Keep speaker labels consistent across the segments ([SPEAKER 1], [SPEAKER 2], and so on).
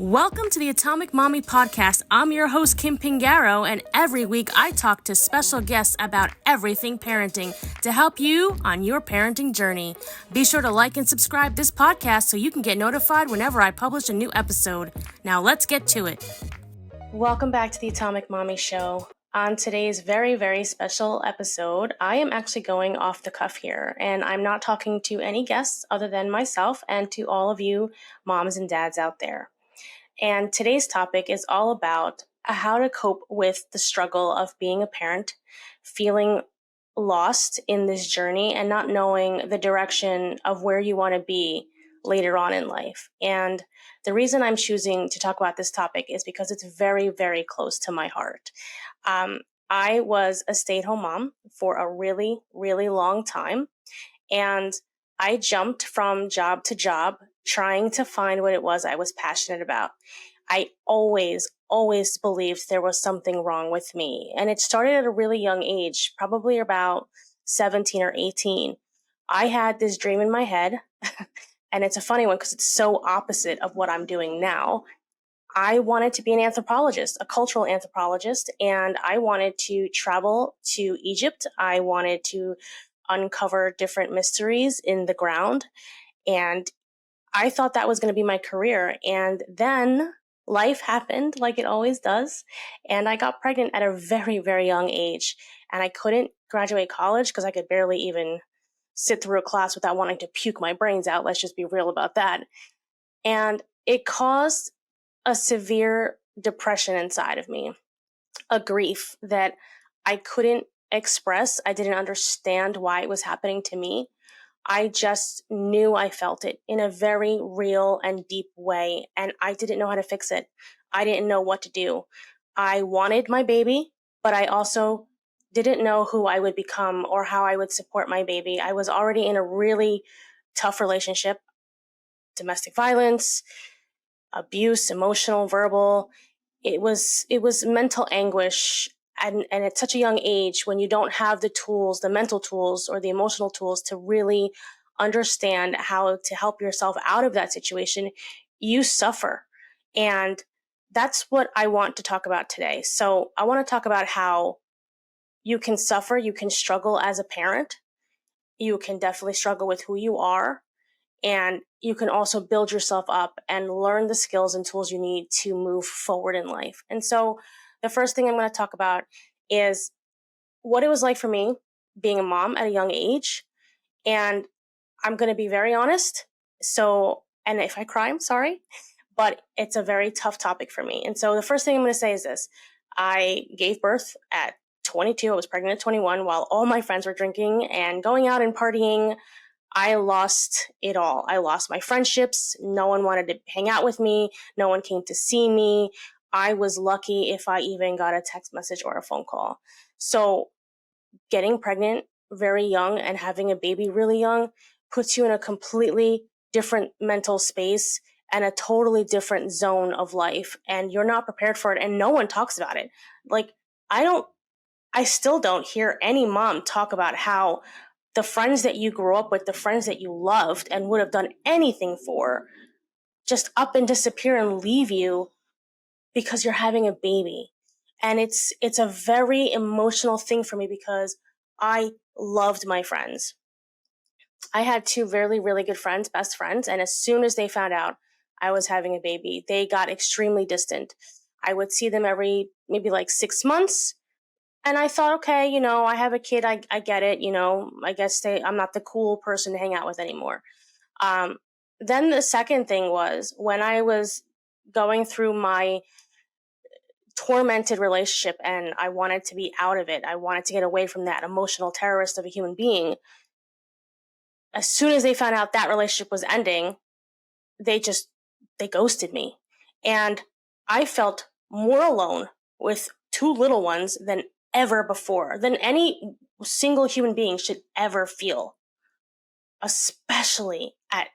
[SPEAKER 1] Welcome to the Atomic Mommy Podcast. I'm your host, Kim Pangaro, and every week I talk to special guests about everything parenting to help you on your parenting journey. Be sure to like and subscribe this podcast so you can get notified whenever I publish a new episode. Now let's get to it. Welcome back to the Atomic Mommy Show. On today's very, very special episode, I am actually going off the cuff here, and I'm not talking to any guests other than myself and to all of you moms and dads out there. And today's topic is all about how to cope with the struggle of being a parent, feeling lost in this journey and not knowing the direction of where you want to be later on in life. And the reason I'm choosing to talk about this topic is because it's very, very close to my heart. I was a stay-at-home mom for a really, really long time, and I jumped from job to job trying to find what it was I was passionate about. I always believed there was something wrong with me. And it started at a really young age, probably about 17 or 18. I had this dream in my head, and it's a funny one because it's so opposite of what I'm doing now. I wanted to be an anthropologist, a cultural anthropologist, and I wanted to travel to Egypt. I wanted to uncover different mysteries in the ground, and I thought that was going to be my career. And then life happened like it always does. And I got pregnant at a very, very young age. And I couldn't graduate college because I could barely even sit through a class without wanting to puke my brains out. Let's just be real about that. And it caused a severe depression inside of me, a grief that I couldn't express. I didn't understand why it was happening to me. I just knew I felt it in a very real and deep way, and I didn't know how to fix it. I didn't know what to do. I wanted my baby, but I also didn't know who I would become or how I would support my baby. I was already in a really tough relationship, domestic violence, abuse, emotional, verbal. It was mental anguish. And at such a young age, when you don't have the tools, the mental tools or the emotional tools to really understand how to help yourself out of that situation, you suffer. And that's what I want to talk about today. So I want to talk about how you can suffer, you can struggle as a parent, you can definitely struggle with who you are, and you can also build yourself up and learn the skills and tools you need to move forward in life. And so the first thing I'm going to talk about is what it was like for me being a mom at a young age. And I'm going to be very honest. So, and if I cry, I'm sorry, but it's a very tough topic for me. And so the first thing I'm going to say is this. I gave birth at 22. I was pregnant at 21 while all my friends were drinking and going out and partying. I lost it all. I lost my friendships. No one wanted to hang out with me. No one came to see me. I was lucky if I even got a text message or a phone call. So getting pregnant very young and having a baby really young puts you in a completely different mental space and a totally different zone of life. And you're not prepared for it. And no one talks about it. Like, I still don't hear any mom talk about how the friends that you grew up with, the friends that you loved and would have done anything for, just up and disappear and leave you because you're having a baby. And it's a very emotional thing for me because I loved my friends. I had two really, really good friends, best friends. And as soon as they found out I was having a baby, they got extremely distant. I would see them every maybe like 6 months. And I thought, okay, I have a kid. I get it. I guess I'm not the cool person to hang out with anymore. Then the second thing was when I was going through my tormented relationship and I wanted to be out of it. I wanted to get away from that emotional terrorist of a human being. As soon as they found out that relationship was ending, they ghosted me. And I felt more alone with two little ones than ever before, than any single human being should ever feel, especially at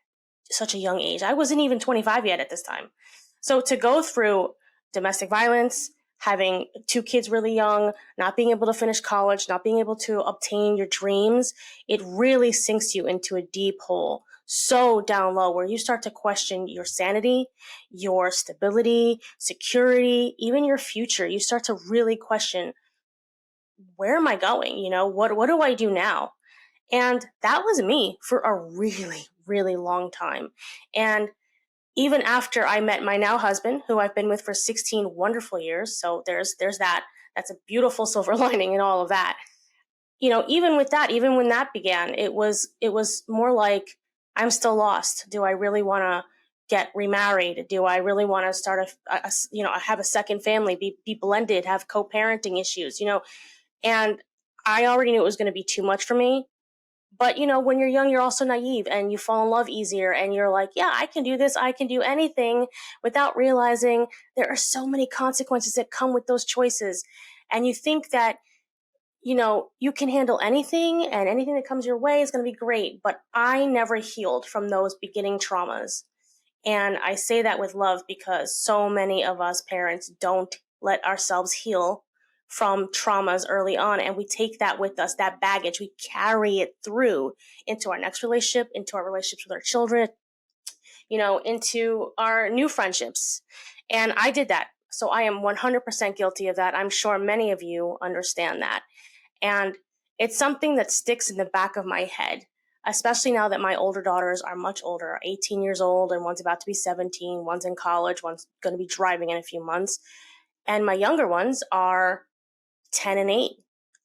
[SPEAKER 1] such a young age. I wasn't even 25 yet at this time. So to go through domestic violence, having two kids really young, not being able to finish college, not being able to obtain your dreams, it really sinks you into a deep hole. so down low where you start to question your sanity, your stability, security, even your future. You start to really question, where am I going? What do I do now? And that was me for a really, really long time. And even after I met my now husband, who I've been with for 16 wonderful years, so there's that. That's a beautiful silver lining in all of that. Even with that, even when that began, it was more like, I'm still lost. Do I really want to get remarried? Do I really want to start have a second family, be blended, have co-parenting issues? And I already knew it was going to be too much for me. But when you're young, you're also naive and you fall in love easier, and you're like, yeah, I can do this, I can do anything, without realizing there are so many consequences that come with those choices. And you think that you can handle anything, and anything that comes your way is going to be great. But I never healed from those beginning traumas. And I say that with love, because so many of us parents don't let ourselves heal from traumas early on. And we take that with us, that baggage, we carry it through into our next relationship, into our relationships with our children, into our new friendships. And I did that. So I am 100% guilty of that. I'm sure many of you understand that. And it's something that sticks in the back of my head, especially now that my older daughters are much older, 18 years old, and one's about to be 17, one's in college, one's going to be driving in a few months. And my younger ones are 10 and 8.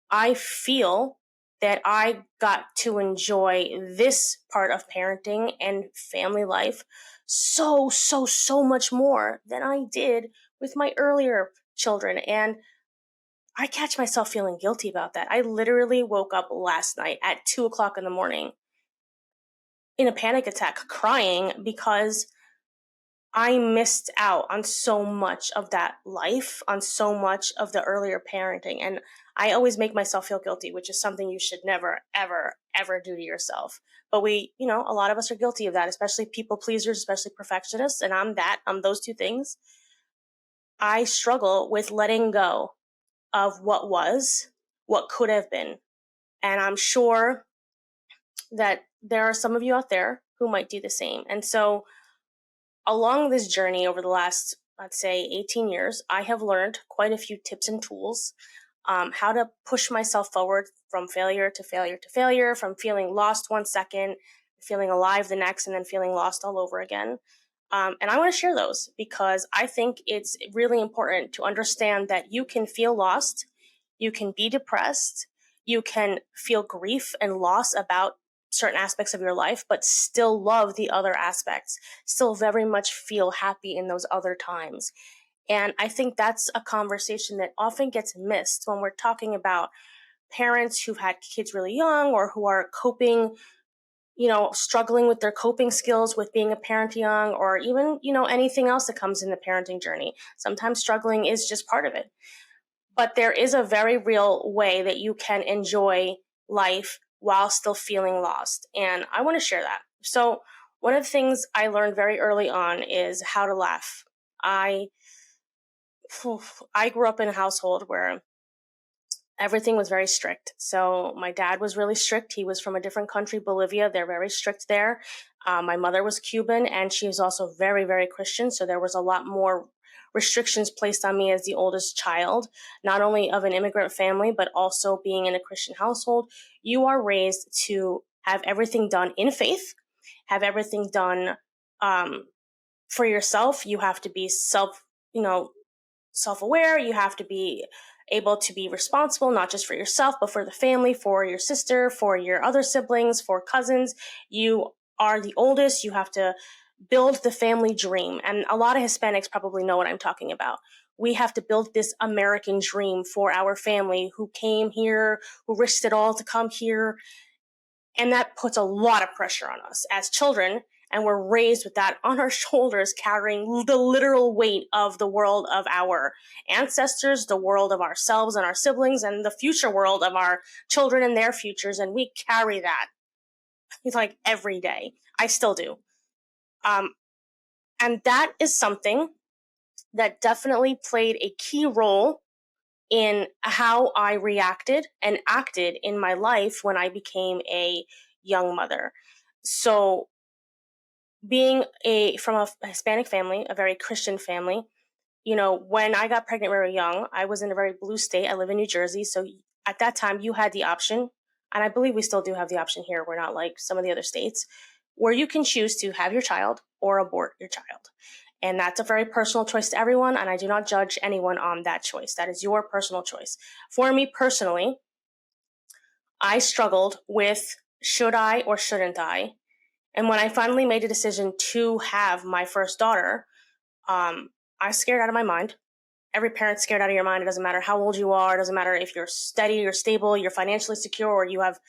[SPEAKER 1] I feel that I got to enjoy this part of parenting and family life so, so, so much more than I did with my earlier children. And I catch myself feeling guilty about that. I literally woke up last night at 2 o'clock in the morning in a panic attack, crying because I missed out on so much of that life, on so much of the earlier parenting. And I always make myself feel guilty, which is something you should never, ever, ever do to yourself. But a lot of us are guilty of that, especially people pleasers, especially perfectionists. And I'm those two things. I struggle with letting go of what was, what could have been. And I'm sure that there are some of you out there who might do the same. And so along this journey over the last, let's say, 18 years, I have learned quite a few tips and tools, how to push myself forward from failure to failure to failure, from feeling lost 1 second, feeling alive the next, and then feeling lost all over again. And I want to share those because I think it's really important to understand that you can feel lost, you can be depressed, you can feel grief and loss about certain aspects of your life, but still love the other aspects, still very much feel happy in those other times. And I think that's a conversation that often gets missed when we're talking about parents who've had kids really young or who are coping, struggling with their coping skills with being a parent young, or even, anything else that comes in the parenting journey. Sometimes struggling is just part of it. But there is a very real way that you can enjoy life while still feeling lost. And I want to share that. So one of the things I learned very early on is how to laugh. I grew up in a household where everything was very strict. So my dad was really strict. He was from a different country, Bolivia. They're very strict there. My mother was Cuban, and she was also very, very Christian. So there was a lot more restrictions placed on me as the oldest child, not only of an immigrant family, but also being in a Christian household. You are raised to have everything done in faith, have everything done for yourself. You have to be self-aware. You have to be able to be responsible, not just for yourself, but for the family, for your sister, for your other siblings, for cousins. You are the oldest. You have to build the family dream. And a lot of Hispanics probably know what I'm talking about. We have to build this American dream for our family who came here, who risked it all to come here. And that puts a lot of pressure on us as children. And we're raised with that on our shoulders, carrying the literal weight of the world of our ancestors, the world of ourselves and our siblings, and the future world of our children and their futures. And we carry that. It's like every day. I still do. And that is something that definitely played a key role in how I reacted and acted in my life when I became a young mother. So being from a Hispanic family, a very Christian family, when I got pregnant very young, I was in a very blue state. I live in New Jersey. So at that time, you had the option, and I believe we still do have the option here. We're not like some of the other states, where you can choose to have your child or abort your child. And that's a very personal choice to everyone. And I do not judge anyone on that choice. That is your personal choice. For me personally, I struggled with should I or shouldn't I? And when I finally made a decision to have my first daughter, I was scared out of my mind. Every parent's scared out of your mind. It doesn't matter how old you are. It doesn't matter if you're steady, you're stable, you're financially secure, or you have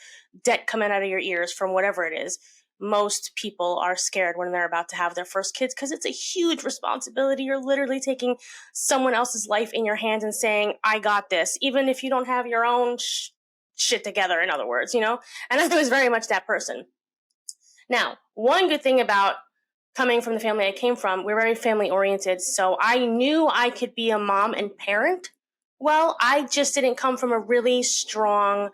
[SPEAKER 1] debt coming out of your ears from whatever it is. Most people are scared when they're about to have their first kids because it's a huge responsibility. You're literally taking someone else's life in your hands and saying, I got this, even if you don't have your own shit together, in other words, And I was very much that person. Now, one good thing about coming from the family I came from, we're very family oriented. So I knew I could be a mom and parent. Well, I just didn't come from a really strong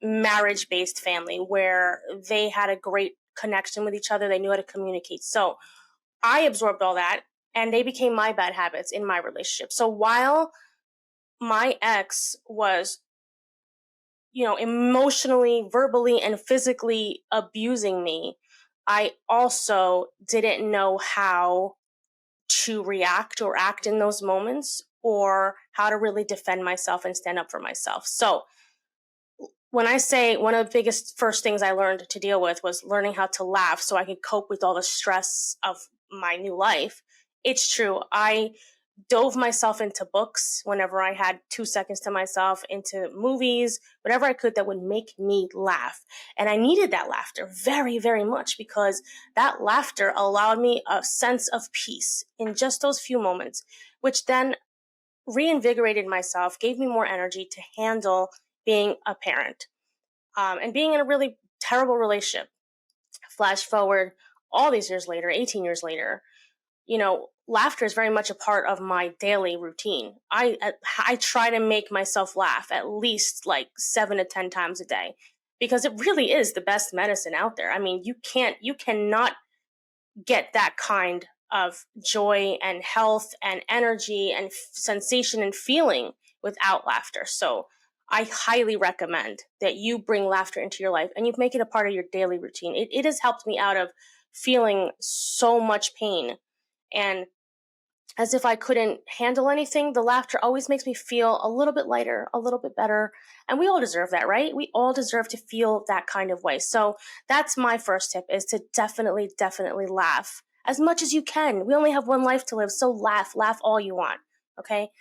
[SPEAKER 1] marriage based family where they had a great connection with each other. They knew how to communicate. So I absorbed all that and they became my bad habits in my relationship. So while my ex was, emotionally, verbally, and physically abusing me, I also didn't know how to react or act in those moments or how to really defend myself and stand up for myself. So when I say one of the biggest first things I learned to deal with was learning how to laugh so I could cope with all the stress of my new life, it's true. I dove myself into books whenever I had 2 seconds to myself, into movies, whatever I could that would make me laugh. And I needed that laughter very, very much because that laughter allowed me a sense of peace in just those few moments, which then reinvigorated myself, gave me more energy to handle being a parent and being in a really terrible relationship. Flash forward all these years later, 18 years later, laughter is very much a part of my daily routine. I try to make myself laugh at least like 7 to 10 times a day because it really is the best medicine out there. I mean, you cannot get that kind of joy and health and energy and sensation and feeling without laughter. So I highly recommend that you bring laughter into your life and you make it a part of your daily routine. It has helped me out of feeling so much pain and as if I couldn't handle anything. The laughter always makes me feel a little bit lighter, a little bit better. And we all deserve that, right? We all deserve to feel that kind of way. So that's my first tip, is to definitely, definitely laugh as much as you can. We only have one life to live. So laugh all you want. Okay.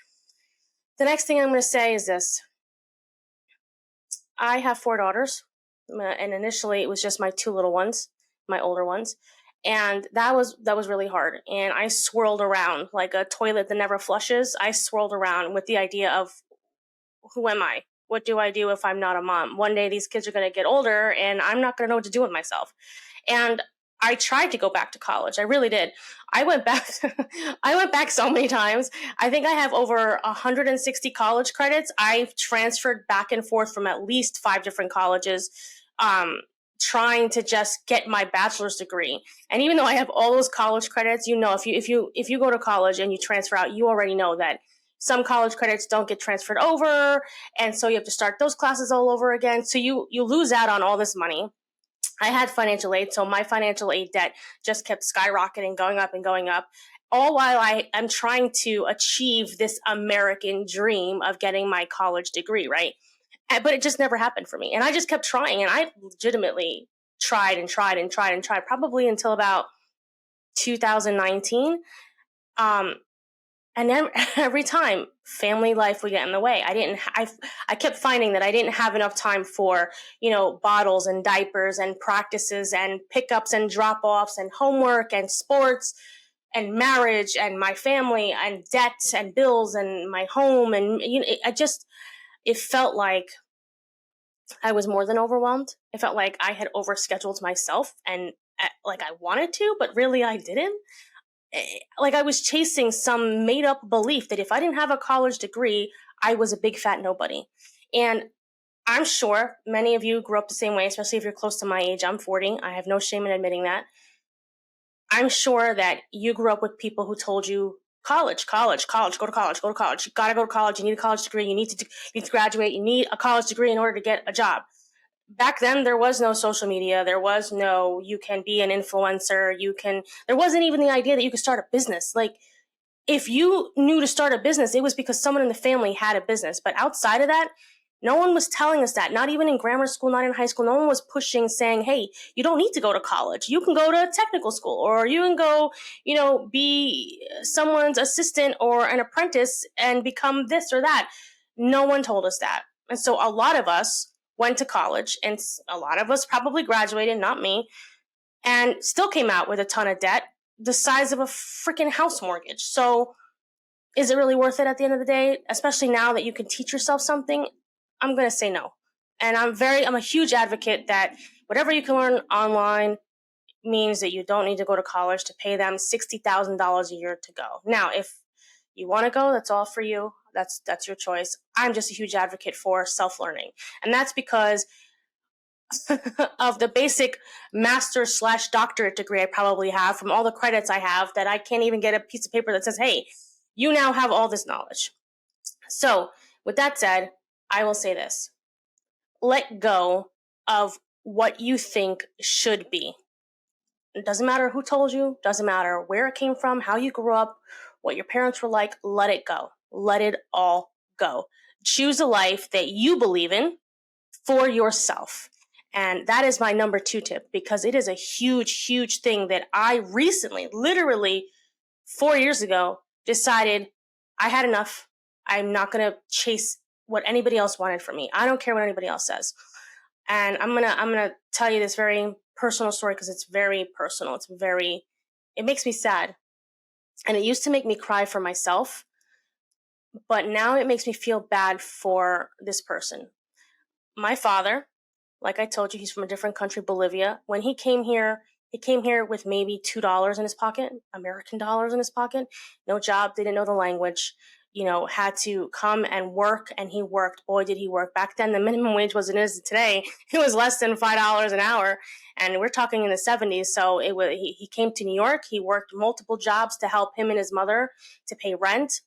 [SPEAKER 1] The next thing I'm going to say is this. I have 4 daughters, and initially it was just my 2 little ones, my older ones. And that was really hard. And I swirled around like a toilet that never flushes. I swirled around with the idea of, who am I? What do I do if I'm not a mom? One day these kids are going to get older and I'm not going to know what to do with myself. And I tried to go back to college. I really did. I went back. I went back so many times. I think I have over 160 college credits. I've transferred back and forth from at least 5 different colleges, trying to just get my bachelor's degree. And even though I have all those college credits, if you go to college and you transfer out, you already know that some college credits don't get transferred over, and so you have to start those classes all over again. So you lose out on all this money. I had financial aid, so my financial aid debt just kept skyrocketing, going up and going up, all while I am trying to achieve this American dream of getting my college degree, right? But it just never happened for me. And I just kept trying, and I legitimately tried and tried and tried and tried, probably until about 2019. And then every time family life would get in the way. I kept finding that I didn't have enough time for, bottles and diapers and practices and pickups and drop-offs and homework and sports and marriage and my family and debts and bills and my home. And, it felt like I was more than overwhelmed. It felt like I had overscheduled myself and like I wanted to, but really I didn't. Like I was chasing some made up belief that if I didn't have a college degree, I was a big fat nobody. And I'm sure many of you grew up the same way, especially if you're close to my age. I'm 40. I have no shame in admitting that. I'm sure that you grew up with people who told you college, college, college, go to college, go to college. You got to go to college. You need a college degree. You need to graduate. You need a college degree in order to get a job. Back then, there was no social media. There was no, you can be an influencer. There wasn't even the idea that you could start a business. Like, if you knew to start a business, it was because someone in the family had a business. But outside of that, no one was telling us that. Not even in grammar school, not in high school. No one was pushing, saying, hey, you don't need to go to college. You can go to technical school, or you can go, be someone's assistant or an apprentice and become this or that. No one told us that. And so a lot of us went to college, and a lot of us probably graduated, not me, and still came out with a ton of debt, the size of a freaking house mortgage. So is it really worth it at the end of the day? Especially now that you can teach yourself something? I'm going to say no. And I'm a huge advocate that whatever you can learn online means that you don't need to go to college to pay them $60,000 a year to go. Now, if you want to go, that's all for you. That's your choice. I'm just a huge advocate for self-learning. And that's because of the basic master/doctorate degree I probably have, from all the credits I have, that I can't even get a piece of paper that says, hey, you now have all this knowledge. So with that said, I will say this. Let go of what you think should be. It doesn't matter who told you, doesn't matter where it came from, how you grew up, what your parents were like. Let it go. Let it all go. Choose a life that you believe in for yourself. And that is my number 2 tip, because it is a huge, huge thing that I recently, literally 4 years ago, decided I had enough. I'm not going to chase what anybody else wanted from me. I don't care what anybody else says. And I'm going to tell you this very personal story, because it's very personal. It makes me sad. And it used to make me cry for myself, but now it makes me feel bad for this person. My father, like I told you, he's from a different country, Bolivia. When he came here with maybe $2 in his pocket, American dollars in his pocket, no job, didn't know the language, had to come and work, and he worked. Boy, did he work. Back then, the minimum wage wasn't as today. It was less than $5 an hour, and we're talking in the 70s. So he came to New York. He worked multiple jobs to help him and his mother to pay rent.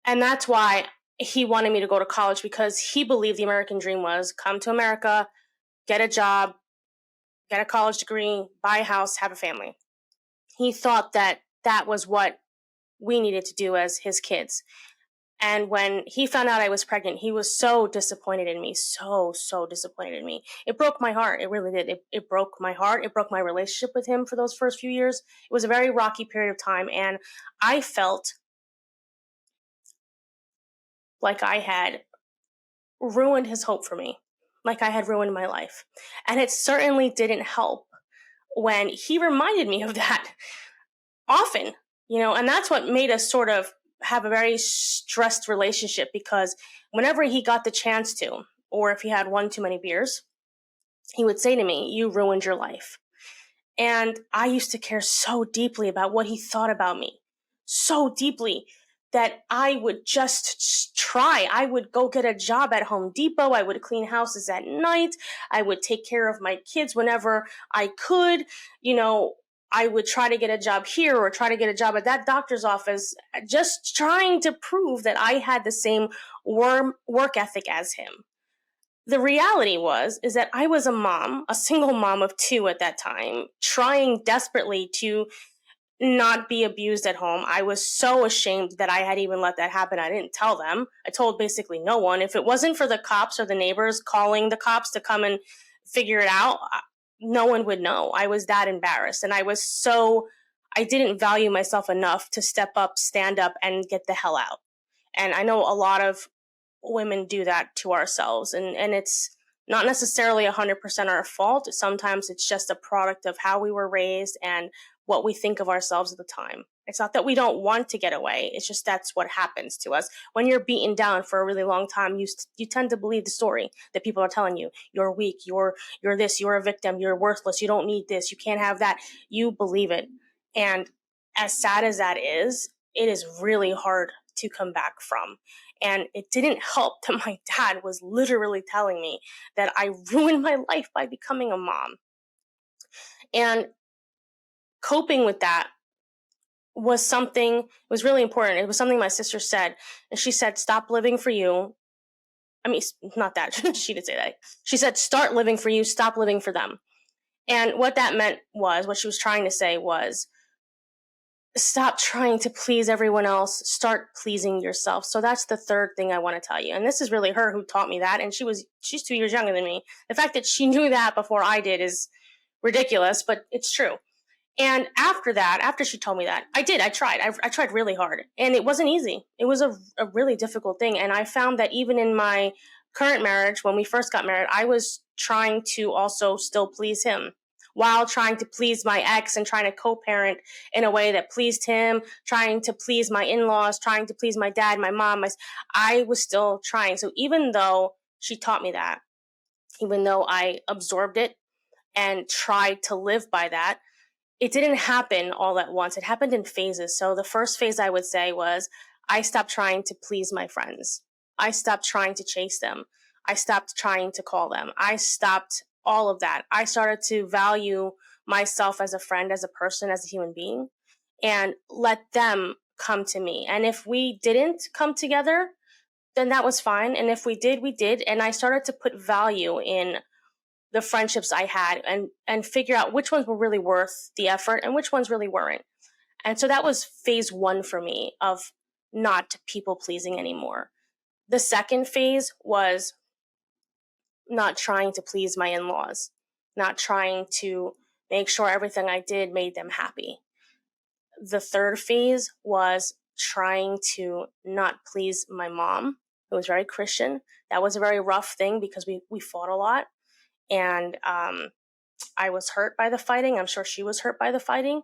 [SPEAKER 1] And that's why he wanted me to go to college, because he believed the American dream was come to America, get a job, get a college degree, buy a house, have a family. He thought that that was what we needed to do as his kids. And when he found out I was pregnant, he was so disappointed in me, so disappointed in me. It broke my heart. It really did. It broke my heart. It broke my relationship with him for those first few years. It was a very rocky period of time. And I felt like I had ruined his hope for me, like I had ruined my life. And it certainly didn't help when he reminded me of that often, and that's what made us sort of have a very stressed relationship, because whenever he got the chance to, or if he had one too many beers, he would say to me, you ruined your life. And I used to care so deeply about what he thought about me, so deeply, that I would just try. I would go get a job at Home Depot. I would clean houses at night. I would take care of my kids whenever I could. I would try to get a job here or try to get a job at that doctor's office, just trying to prove that I had the same work ethic as him. The reality is that I was a single mom of 2 at that time, trying desperately to not be abused at home. I was so ashamed that I had even let that happen. I didn't tell them. I told basically no one. If it wasn't for the cops or the neighbors calling the cops to come and figure it out, no one would know. I was that embarrassed. And I didn't value myself enough to step up, stand up, and get the hell out. And I know a lot of women do that to ourselves. And it's not necessarily 100% our fault. Sometimes it's just a product of how we were raised and what we think of ourselves at the time. It's not that we don't want to get away. It's just that's what happens to us. When you're beaten down for a really long time, you tend to believe the story that people are telling you. You're weak. You're this. You're a victim. You're worthless. You don't need this. You can't have that. You believe it. And as sad as that is, it is really hard to come back from. And it didn't help that my dad was literally telling me that I ruined my life by becoming a mom. And coping with that was really important. It was something my sister said. And she said, stop living for you. I mean, not that. She didn't say that. She said, start living for you, stop living for them. And what that meant was, what she was trying to say was, stop trying to please everyone else, start pleasing yourself. So that's the third thing I want to tell you. And this is really her who taught me that. And she's 2 years younger than me. The fact that she knew that before I did is ridiculous, but it's true. And after that, after she told me that, I tried. I tried really hard. And it wasn't easy. It was a really difficult thing. And I found that even in my current marriage, when we first got married, I was trying to also still please him while trying to please my ex and trying to co-parent in a way that pleased him, trying to please my in-laws, trying to please my dad, my mom. I was still trying. So even though she taught me that, even though I absorbed it and tried to live by that, it didn't happen all at once. It happened in phases. So the first phase I would say was I stopped trying to please my friends. I stopped trying to chase them. I stopped trying to call them. I stopped all of that. I started to value myself as a friend, as a person, as a human being, and let them come to me. And if we didn't come together, then that was fine. And if we did, we did. And I started to put value in the friendships I had and figure out which ones were really worth the effort and which ones really weren't. And so that was phase one for me of not people pleasing anymore. The second phase was not trying to please my in-laws, not trying to make sure everything I did made them happy. The third phase was trying to not please my mom, who was very Christian. That was a very rough thing because we fought a lot. And I was hurt by the fighting. I'm sure she was hurt by the fighting.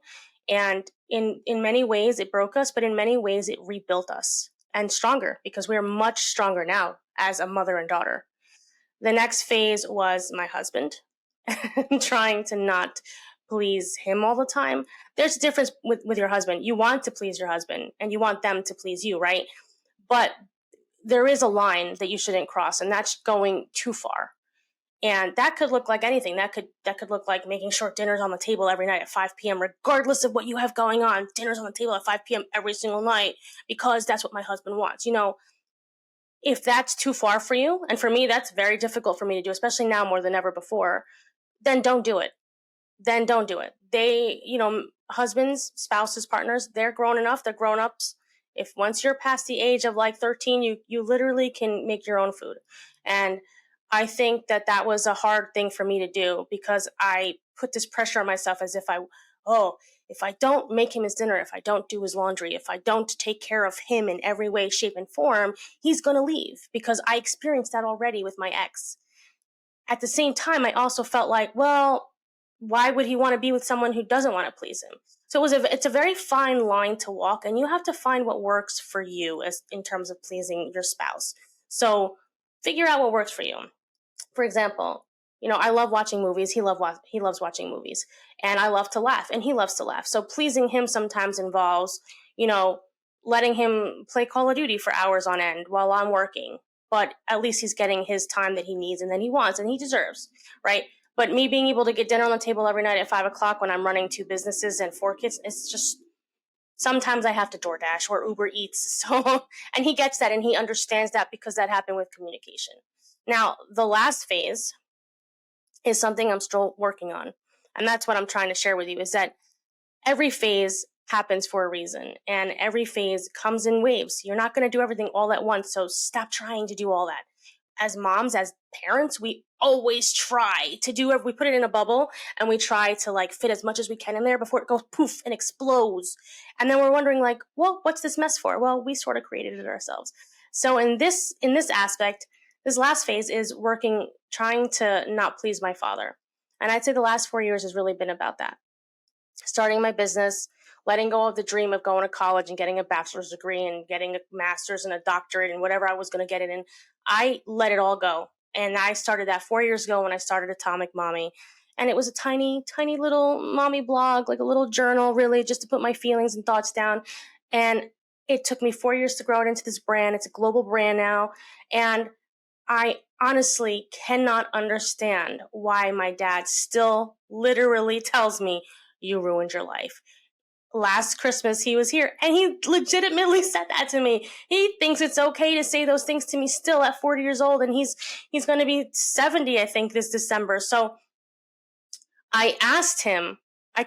[SPEAKER 1] And in many ways, it broke us, but in many ways, it rebuilt us and stronger because we're much stronger now as a mother and daughter. The next phase was my husband trying to not please him all the time. There's a difference with your husband. You want to please your husband and you want them to please you, right? But there is a line that you shouldn't cross, and that's going too far. And that could look like anything. That could look like making sure dinner's on the table every night at 5 p.m., regardless of what you have going on. Dinner's on the table at 5 p.m. every single night because that's what my husband wants. You know, if that's too far for you, and for me, that's very difficult for me to do, especially now more than ever before, then don't do it. Then don't do it. They, husbands, spouses, partners, they're grown enough. They're grown ups. If once you're past the age of like 13, you literally can make your own food. And I think that was a hard thing for me to do because I put this pressure on myself as if if I don't make him his dinner, if I don't do his laundry, if I don't take care of him in every way, shape, and form, he's going to leave because I experienced that already with my ex. At the same time, I also felt like, well, why would he want to be with someone who doesn't want to please him? So it's a very fine line to walk, and you have to find what works for you as in terms of pleasing your spouse. So figure out what works for you. For example, I love watching movies. He loves watching movies, and I love to laugh, and he loves to laugh. So pleasing him sometimes involves, letting him play Call of Duty for hours on end while I'm working. But at least he's getting his time that he needs and that he wants and he deserves, right? But me being able to get dinner on the table every night at 5 o'clock when I'm running 2 businesses and 4 kids, it's just sometimes I have to DoorDash or Uber Eats. So, and he gets that and he understands that because that happened with communication. Now, the last phase is something I'm still working on. And that's what I'm trying to share with you is that every phase happens for a reason and every phase comes in waves. You're not going to do everything all at once. So stop trying to do all that. As moms, as parents, we always try to do it. We put it in a bubble and we try to fit as much as we can in there before it goes poof and explodes. And then we're wondering well, what's this mess for? Well, we sort of created it ourselves. So in this aspect, this last phase is trying to not please my father. And I'd say the last 4 years has really been about that. Starting my business, letting go of the dream of going to college and getting a bachelor's degree and getting a master's and a doctorate and whatever I was going to get it in. I let it all go. And I started that 4 years ago when I started Atomic Mommy. And it was a tiny, tiny little mommy blog, like a little journal, really, just to put my feelings and thoughts down. And it took me 4 years to grow it into this brand. It's a global brand now. And I honestly cannot understand why my dad still literally tells me, you ruined your life. Last Christmas, he was here and he legitimately said that to me. He thinks it's okay to say those things to me still at 40 years old, and he's going to be 70, I think, this December. So I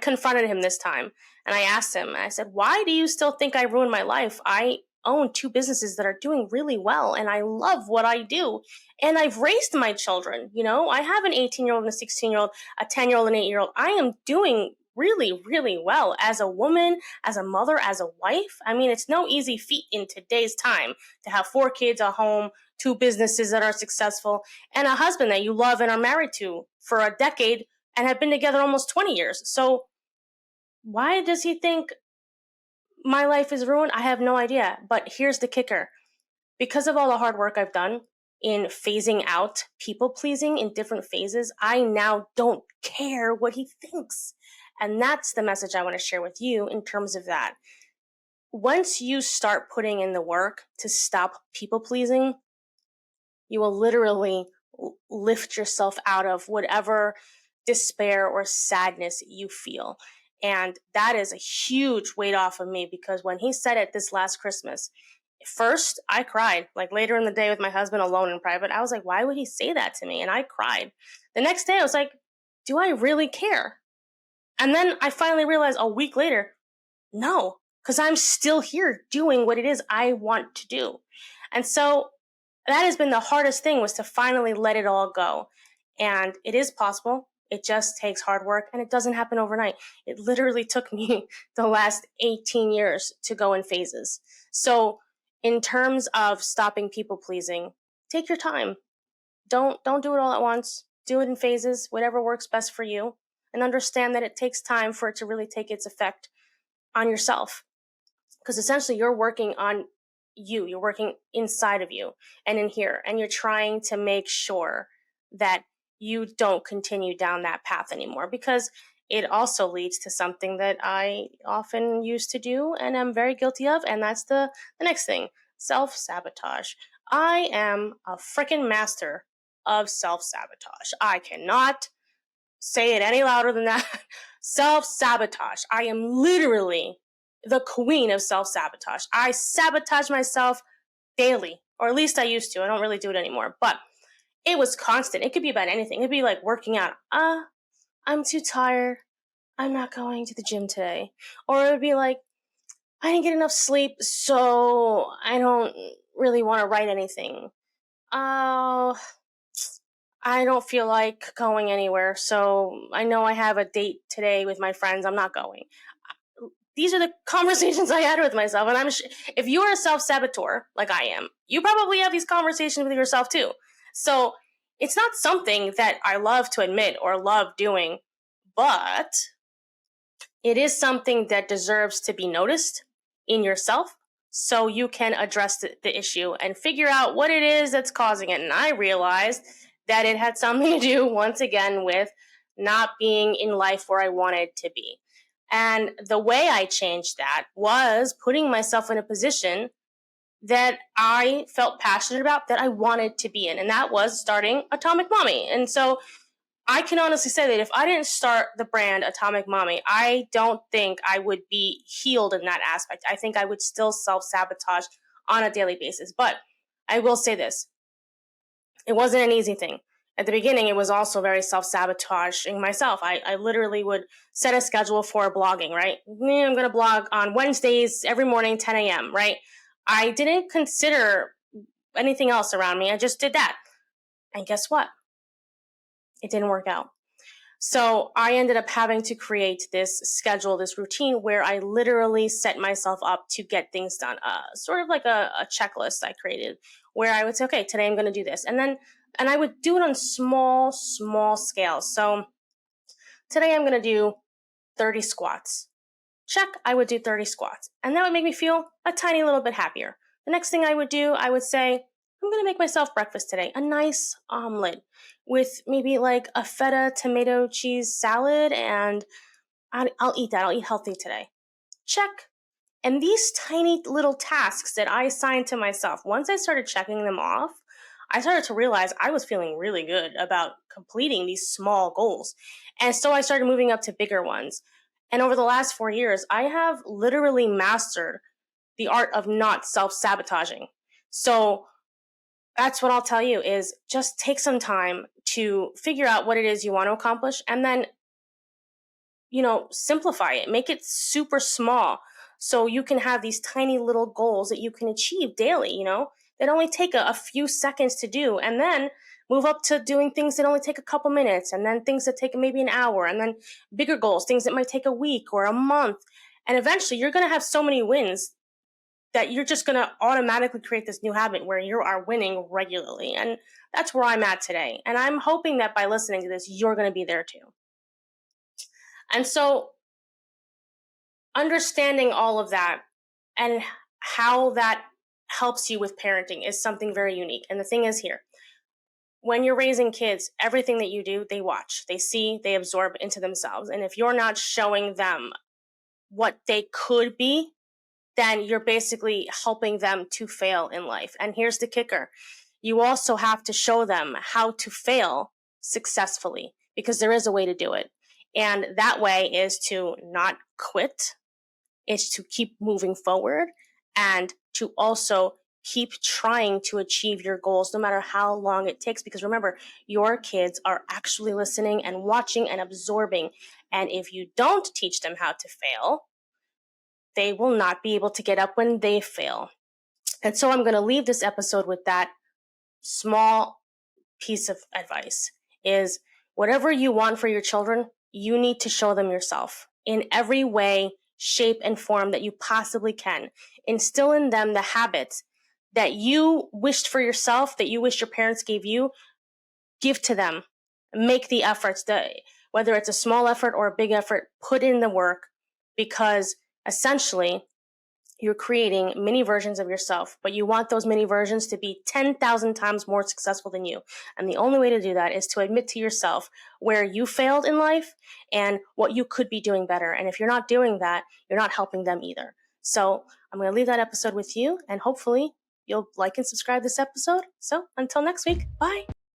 [SPEAKER 1] confronted him this time, and I asked him, I said, why do you still think I ruined my life? I own two businesses that are doing really well, and I love what I do. And I've raised my children. I have an 18-year-old and a 16-year-old, a 10-year-old and 8-year-old. I am doing really, really well as a woman, as a mother, as a wife. I mean, it's no easy feat in today's time to have 4 kids, a home, 2 businesses that are successful, and a husband that you love and are married to for a decade and have been together almost 20 years. So why does he think my life is ruined? I have no idea. But here's the kicker. Because of all the hard work I've done in phasing out people pleasing in different phases, I now don't care what he thinks. And that's the message I want to share with you in terms of that. Once you start putting in the work to stop people pleasing, you will literally lift yourself out of whatever despair or sadness you feel. And that is a huge weight off of me, because when he said it this last Christmas, first I cried. Like later in the day with my husband alone in private, I was like, why would he say that to me? And I cried. The next day I was like, do I really care? And then I finally realized a week later, no, because I'm still here doing what it is I want to do. And so that has been the hardest thing, was to finally let it all go. And it is possible. It just takes hard work, and it doesn't happen overnight. It literally took me the last 18 years to go in phases. So in terms of stopping people pleasing, take your time. Don't do it all at once. Do it in phases, whatever works best for you, and understand that it takes time for it to really take its effect on yourself. Because essentially you're working on you're working inside of you and in here, and you're trying to make sure that you don't continue down that path anymore, because it also leads to something that I often used to do and I'm very guilty of, and that's the next thing: self-sabotage. I am a freaking master of self-sabotage. I cannot say it any louder than that. Self-sabotage. I am literally the queen of self-sabotage. I sabotage myself daily, or at least I used to. I don't really do it anymore, but it was constant. It could be about anything. It'd be like working out. I'm too tired. I'm not going to the gym today. Or it would be like, I didn't get enough sleep, so I don't really want to write anything. Oh, I don't feel like going anywhere, so I know I have a date today with my friends. I'm not going. These are the conversations I had with myself. And if you are a self-saboteur, like I am, you probably have these conversations with yourself too. So it's not something that I love to admit or love doing, but it is something that deserves to be noticed in yourself, so you can address the issue and figure out what it is that's causing it. And I realized that it had something to do, once again, with not being in life where I wanted to be. And the way I changed that was putting myself in a position that I felt passionate about, that I wanted to be in. And that was starting Atomic Mommy. And so I can honestly say that if I didn't start the brand Atomic Mommy, I don't think I would be healed in that aspect. I think I would still self-sabotage on a daily basis. But I will say this: it wasn't an easy thing. At the beginning, it was also very self-sabotaging myself. I literally would set a schedule for blogging, right? I'm going to blog on Wednesdays every morning, 10 a.m., right? I didn't consider anything else around me. I just did that. And guess what? It didn't work out. So I ended up having to create this schedule, this routine, where I literally set myself up to get things done. Sort of like a checklist I created, where I would say, okay, today I'm going to do this. And I would do it on small scales. So today I'm going to do 30 squats. Check, I would do 30 squats. And that would make me feel a tiny little bit happier. The next thing I would do, I would say, I'm going to make myself breakfast today. A nice omelet with maybe like a feta tomato cheese salad, and I'll eat that. I'll eat healthy today. Check. And these tiny little tasks that I assigned to myself, once I started checking them off, I started to realize I was feeling really good about completing these small goals. And so I started moving up to bigger ones. And over the last 4 years, I have literally mastered the art of not self-sabotaging. So that's what I'll tell you is just take some time to figure out what it is you want to accomplish, and then, simplify it, make it super small so you can have these tiny little goals that you can achieve daily, that only take a few seconds to do, and then move up to doing things that only take a couple minutes, and then things that take maybe an hour, and then bigger goals, things that might take a week or a month. And eventually you're going to have so many wins that you're just going to automatically create this new habit where you are winning regularly. And that's where I'm at today. And I'm hoping that by listening to this, you're going to be there too. And so understanding all of that and how that helps you with parenting is something very unique. And the thing is here, when you're raising kids, everything that you do, they watch, they see, they absorb into themselves. And if you're not showing them what they could be, then you're basically helping them to fail in life. And here's the kicker. You also have to show them how to fail successfully, because there is a way to do it. And that way is to not quit. It's to keep moving forward and to also keep trying to achieve your goals no matter how long it takes. Because remember, your kids are actually listening and watching and absorbing. And if you don't teach them how to fail, they will not be able to get up when they fail. And so I'm going to leave this episode with that small piece of advice is whatever you want for your children, you need to show them yourself in every way, shape, and form that you possibly can. Instill in them the habits that you wished for yourself, that you wish your parents gave you. Give to them. Make the efforts, whether it's a small effort or a big effort, put in the work, because essentially you're creating mini versions of yourself, but you want those mini versions to be 10,000 times more successful than you. And the only way to do that is to admit to yourself where you failed in life and what you could be doing better. And if you're not doing that, you're not helping them either. So I'm going to leave that episode with you, and hopefully you'll like and subscribe this episode. So until next week, bye.